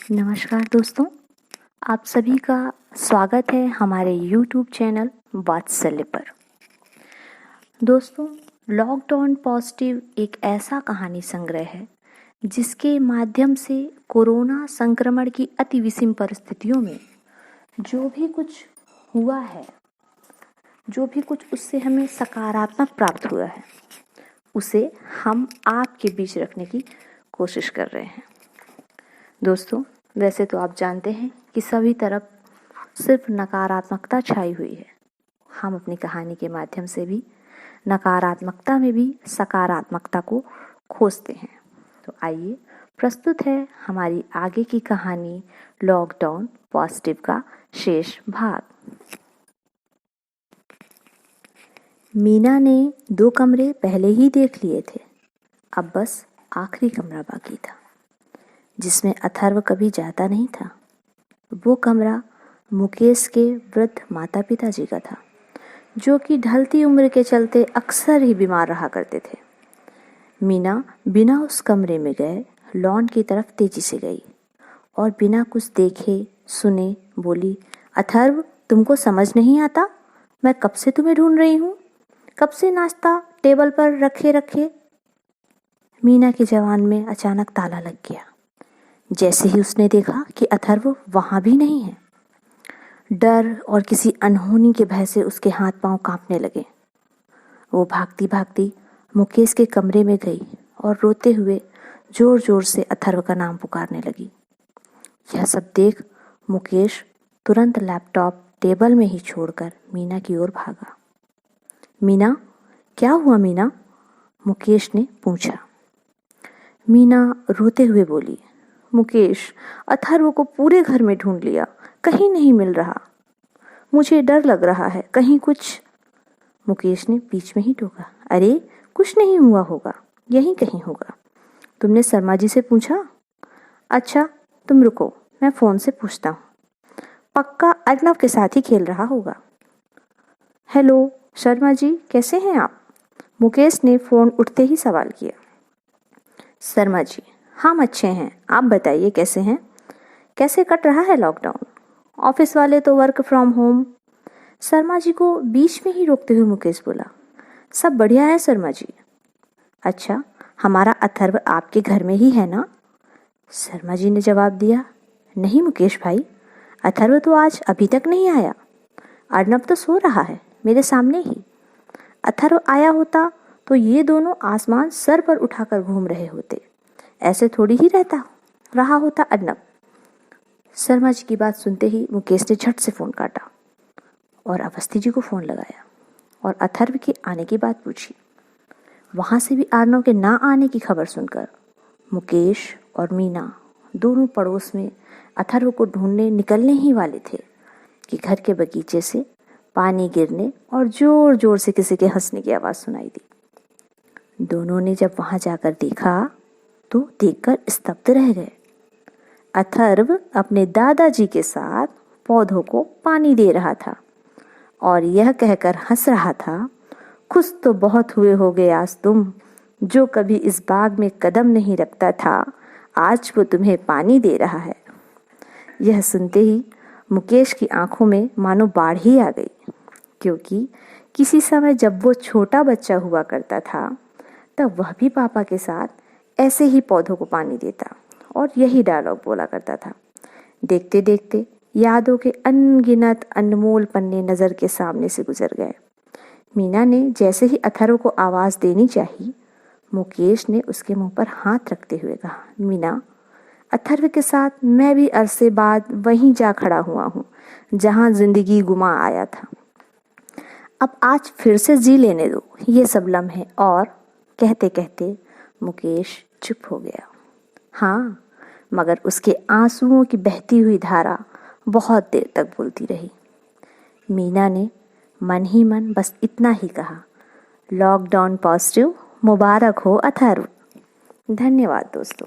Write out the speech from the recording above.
नमस्कार दोस्तों, आप सभी का स्वागत है हमारे YouTube चैनल वात्सल्य पर। दोस्तों, लॉकडाउन पॉजिटिव एक ऐसा कहानी संग्रह है जिसके माध्यम से कोरोना संक्रमण की अति विषम परिस्थितियों में जो भी कुछ हुआ है, जो भी कुछ उससे हमें सकारात्मक प्राप्त हुआ है, उसे हम आपके बीच रखने की कोशिश कर रहे हैं। दोस्तों, वैसे तो आप जानते हैं कि सभी तरफ सिर्फ नकारात्मकता छाई हुई है। हम अपनी कहानी के माध्यम से भी नकारात्मकता में भी सकारात्मकता को खोजते हैं। तो आइए, प्रस्तुत है हमारी आगे की कहानी लॉकडाउन पॉजिटिव का शेष भाग। मीना ने 2 कमरे पहले ही देख लिए थे। अब बस आखिरी कमरा बाकी था जिसमें अथर्व कभी जाता नहीं था। वो कमरा मुकेश के वृद्ध माता पिता जी का था, जो कि ढलती उम्र के चलते अक्सर ही बीमार रहा करते थे। मीना बिना उस कमरे में गए लॉन की तरफ तेजी से गई और बिना कुछ देखे सुने बोली, अथर्व, तुमको समझ नहीं आता? मैं कब से तुम्हें ढूंढ रही हूँ, कब से नाश्ता टेबल पर रखे रखे। मीना की जबान में अचानक ताला लग गया जैसे ही उसने देखा कि अथर्व वहां भी नहीं है। डर और किसी अनहोनी के भय से उसके हाथ पांव कांपने लगे। वो भागती भागती मुकेश के कमरे में गई और रोते हुए जोर जोर से अथर्व का नाम पुकारने लगी। यह सब देख मुकेश तुरंत लैपटॉप टेबल में ही छोड़कर मीना की ओर भागा। मीना, क्या हुआ मीना? मुकेश ने पूछा। मीना रोते हुए बोली, मुकेश, अथर्व को पूरे घर में ढूंढ लिया, कहीं नहीं मिल रहा। मुझे डर लग रहा है, कहीं कुछ। मुकेश ने बीच में ही टोका, अरे कुछ नहीं हुआ होगा, यहीं कहीं होगा। तुमने शर्मा जी से पूछा? अच्छा, तुम रुको, मैं फोन से पूछता हूँ। पक्का अर्नव के साथ ही खेल रहा होगा। हेलो शर्मा जी, कैसे हैं आप? मुकेश ने फोन उठते ही सवाल किया। शर्मा जी, हम अच्छे हैं, आप बताइए कैसे हैं? कैसे कट रहा है लॉकडाउन? ऑफिस वाले तो work from home. Sharma ji को बीच में ही रोकते हुए मुकेश बोला, सब बढ़िया है शर्मा जी। अच्छा, हमारा अथर्व आपके घर में ही है ना? शर्मा जी ने जवाब दिया, नहीं मुकेश भाई, अथर्व तो आज अभी तक नहीं आया। अर्नव तो सो रहा है मेरे सामने ही। अथर्व आया होता तो ये दोनों आसमान सर पर उठाकर घूम रहे होते, ऐसे थोड़ी ही रहा होता अर्नव। शर्मा जी की बात सुनते ही मुकेश ने झट से फोन काटा और अवस्थी जी को फोन लगाया और अथर्व के आने की बात पूछी। वहां से भी अर्नव के ना आने की खबर सुनकर मुकेश और मीना दोनों पड़ोस में अथर्व को ढूंढने निकलने ही वाले थे कि घर के बगीचे से पानी गिरने और जोर जोर से किसी के हंसने की आवाज सुनाई दी। दोनों ने जब वहां जाकर देखा तो देखकर स्तब्ध रह गए। अथर्व अपने दादाजी के साथ पौधों को पानी दे रहा था और यह कहकर हंस रहा था, खुश तो बहुत हुए होगे आज तुम, जो कभी इस बाग में कदम नहीं रखता था, आज वो तुम्हें पानी दे रहा है। यह सुनते ही मुकेश की आंखों में मानो बाढ़ ही आ गई, क्योंकि किसी समय जब वो छोटा बच्चा हुआ करता था तब वह भी पापा के साथ ऐसे ही पौधों को पानी देता और यही डायलॉग बोला करता था। देखते देखते यादों के अनगिनत अनमोल पन्ने नजर के सामने से गुजर गए। मीना ने जैसे ही अथर्व को आवाज देनी चाहिए, मुकेश ने उसके मुंह पर हाथ रखते हुए कहा, मीना, अथर्व के साथ मैं भी अरसे बाद वहीं जा खड़ा हुआ हूँ जहां जिंदगी गुमा आया था। अब आज फिर से जी लेने दो ये सब लम्हे। और कहते कहते मुकेश चुप हो गया। हाँ, मगर उसके आंसुओं की बहती हुई धारा बहुत देर तक बोलती रही। मीना ने मन ही मन बस इतना ही कहा, लॉकडाउन पॉजिटिव मुबारक हो अथर्व। धन्यवाद दोस्तों।